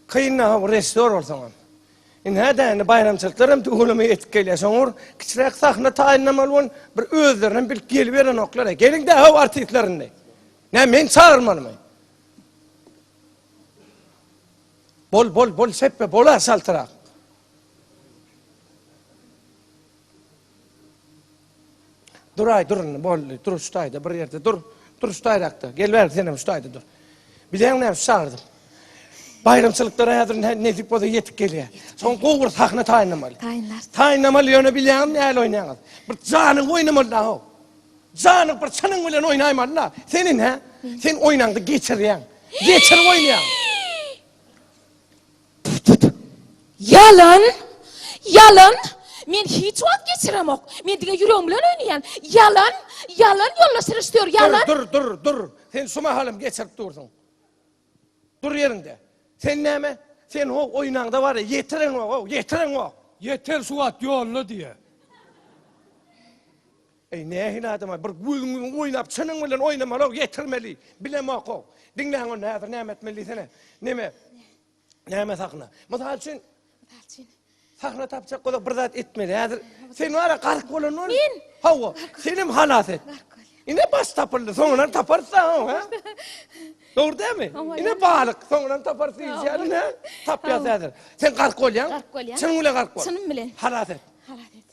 Kıyınna restore olsan. Hədəni bayramçılıklarım tuğulumu etkileysen olur. Kiçirek sahne tayinlamalı olun. Bir özlerinin bir gel veren oklara. Gelin de hav artistlerinde. Ne men çağırmanım. Bol seppe bol asaltırak. Durun dur ustaydı bir yerde dur ustayrakta. Gel ver senem ustaydı dur. Bilen ne çağırdım. Bayramçılıklara hazır ne tip boda yetip geliyor. Son kovur sahne tayinlamalı. Tayinlamalı yönü bilen ne oynayamaz. Bir canın oynamalı da o. Canın bir senin bilen oynayamalı da. Senin ha? Sen oynandı geçiriyen. Geçir oynayan. Yalan. Men hiç vakt geçiremok. Men dige yüreğim bilen oynayan. Yalan yollaşır istiyor. Yalan. Dur. Sen suma halim geçirip dursun. Dur yerinde. Sen neme? Sen o oynanda var ya yetiren o. Yeter Suat yolla diye. Ne hinadıma bir gülün oynap senin bilen oynamalı yetirmeli. Bilemek o. Dinleyin onu nedir ne etmeli sana. Neme sakna. Misal için sakna tapacak kadar bir zat etmeli. Sen var ya karık olan onu. Min. Hava. Senin halaset. Yine bas tapıldı. Sonra taparsa o. Doğru değil mi? Yine balık. Sonra taparsın içeri ne? Tapyasadır. Sen karık ol ya. Sen öyle karık ol. Senin bilen. Halaset.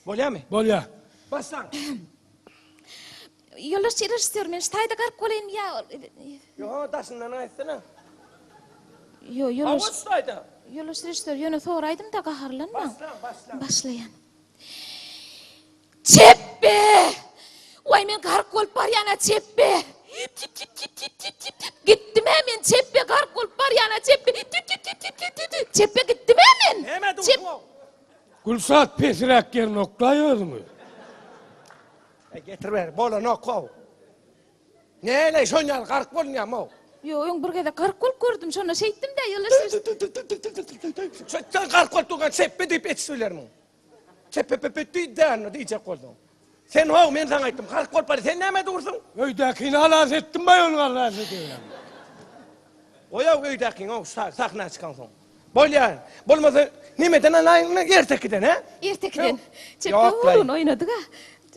Bolya mı? Bolya. Başlan. Yollaşır istiyor. Men stayda karık olayım ya. Yo daşından aytsana. Yo. Stayda. Yollaşır istiyor. Yönü soraydım da kaharlanma. Başlayan. Çeppe! Vay men karık olup var yana çeppe! Gittim hemen çeppe karık olup var yana çeppe! Çeppe gittim hemen! Hemen dur. Gülsat pesirek yer noklayıyor mu? Getir ver. Bola nokko. Neyle şonyal karık bolnyam o. Yo, bir kere karık olup gördüm sonra şeyittim de yollaşır. Sen karık olup çeppe deyip et söylerim. Çeppe diyecek oldum. Sen o men sana aytdım. Karık olup sen neme dursun? Öydekini halas ettim ben onu halas ediyorum. O ya öydekin o sahne çıkan son. Bolya. Bolmasa nimeden alayın ertekiden ha? Ertekiden. Çeppe Yok lan. oğlun oynadık ha.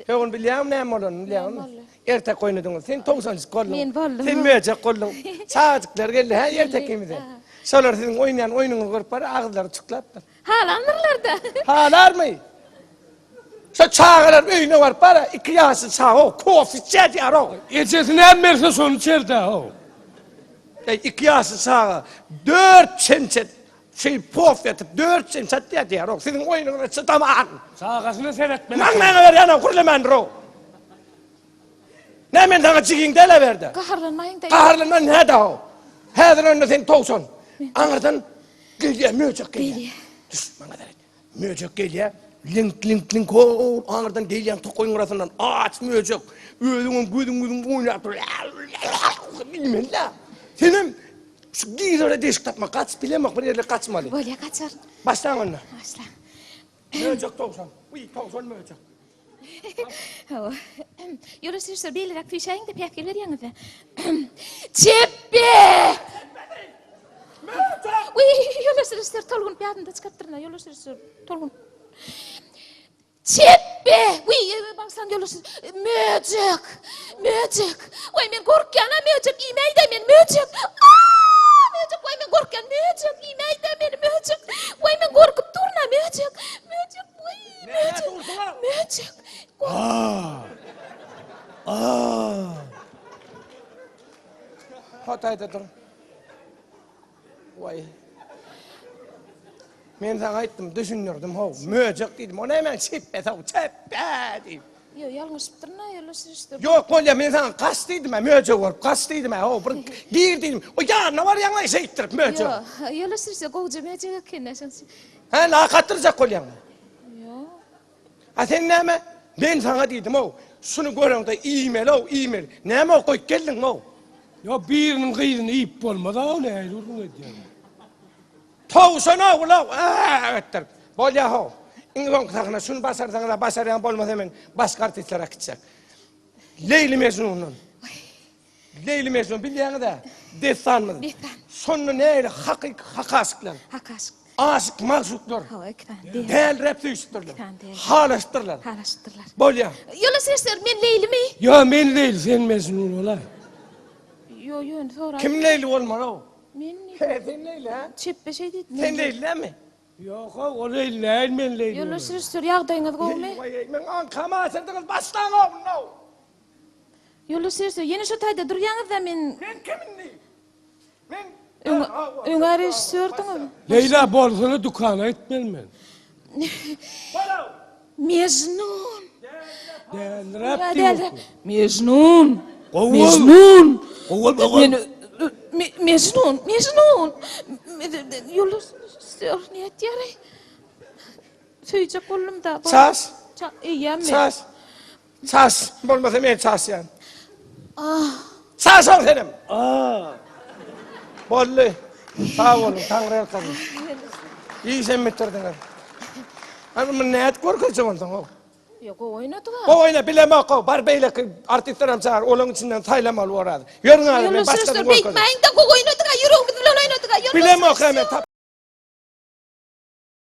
Ben biliyorum ne olun biliyorum. Ertek oynadın. Sen 90 kollun. Men bollum. Sen müecek kollun. Çağcıklar geldi ha ertekimize. Solar sizin oynayan oyununu görüp para ağızları çıklattı. Halanırlar da. Halar mı? Şu çağılar öyüne var para 2 yaşın sağ o. Kofi çedi aro. Ecesini emmerse sonu içeride o. 2 yaşın sağ 4 çençet pof yatıp 4 çençet diye diyor. Sizin oyununu çıtaman. Sağasını seyretmeli. Nang ver yana kurlemen ro. Ne men sana çıkın dele verdi. Kaharlanmayın da. Kaharlanan ne da o? Hazır önüne sen tavsan. Anırdan geliyor mücek geliyor. Düş bana da. Mücek geliyor. Link o anırdan geliyor tokoyun arasından aç mücek. Ödüm oynayıp bilmem la. Senin şu gizlere deşik tapma kaç bilemek bir yerle kaçmalı. Böyle kaçar. Başlan onunla. Başla. Mücek tavsan. Uy tavsan mücek. Yollaşır istiyor. Beylerak fişayın da piyakirler yanıda. Çeppe! Uy yollaşır istiyor. Tolgun piyadında çıkarttırına. Yollaşır istiyor. Tolgun. Çeppe! Uy baksan yollaşır. Mücek! Uy men korkyan ha mücek. İmeyi de men mücek. Mücek! Uy men korkyan mücek. İmeyi de men mücek. Uy men korkup durna mücek. Mücek! Hatayda dur. Vay. Men sana aytdım, düşünürdüm ho. Mücek dedim. Ona hemen çeppe dedim. Yo yalnız bitirna yollaşır istiyor. Yok kolya men sana kastıydım ha mücek var. Kastıydım ha ho. Bir dedim. O yanına var yanına şey ittirip mücek. Yo yollaşır istiyor. Goğuca mücek kenne sen. Ha la kattıracak kolyan. Yo. Ha sen neme? Ben sana dedim o. Şunu görün de e-mail. Neme o koy geldin o. Ya birinin kıyını ip olmadı o ne durun ediyor. Tavşana ula. Ettir. Bolya ho. İngilizce sakına şunu basarsan da basaryan bolmaz hemen başka artistlere gidecek. Leyli Mecnun'un. Leyli Mecnun biliyorsun da. Desanmadı. Desan. Sonra neyle hakasklar. Hakas. Aşık maksutlar. Ha, ekran. Değil. Değer reptüyüştürler. Değil. Halaştırlar. Halaştırlar. Bolya. Yola serser men Leyli mi? Ya ben değil, sen Mecnun ola. Yo sonra. Kim Leyli olmalı o? Men He, sen Leyli ha? çeppe şey dedi. Sen Leyli mi? Yok, o değil, ben değil. Yola serser yağdayınız goğme. Men an kama sendiniz baştan oğlum no. Yola serser yeni şu tayda duryanız da men Men kiminni? Men öňe rejissördüňiz. Leyla borsunu dükana etmem ben. Bana. Mecnun. Değerli Değil. Mecnun. Oğul. Mecnun. Oğul. Mecnun. Yola serser niyet yaray. Söýjek boldum da. Sas. İyi Sas. Sas. Bolmasa men sas yani. Ah. Sas ol senim. Aa. Bollu. Sağ olun. Tanrı elkadı. İyi sen bitirdin. Ama ne et korkuyorsun ondan o. Yok oynadı O oyna bileme o. Bar beyle artistlerim çağır. Onun içinden taylamalı oradı. Yürün abi. Yola Ben başladım serser korkuyorum. bekmeyin de oynadı. Yürüyün bilen oynadı. Bileme o hemen.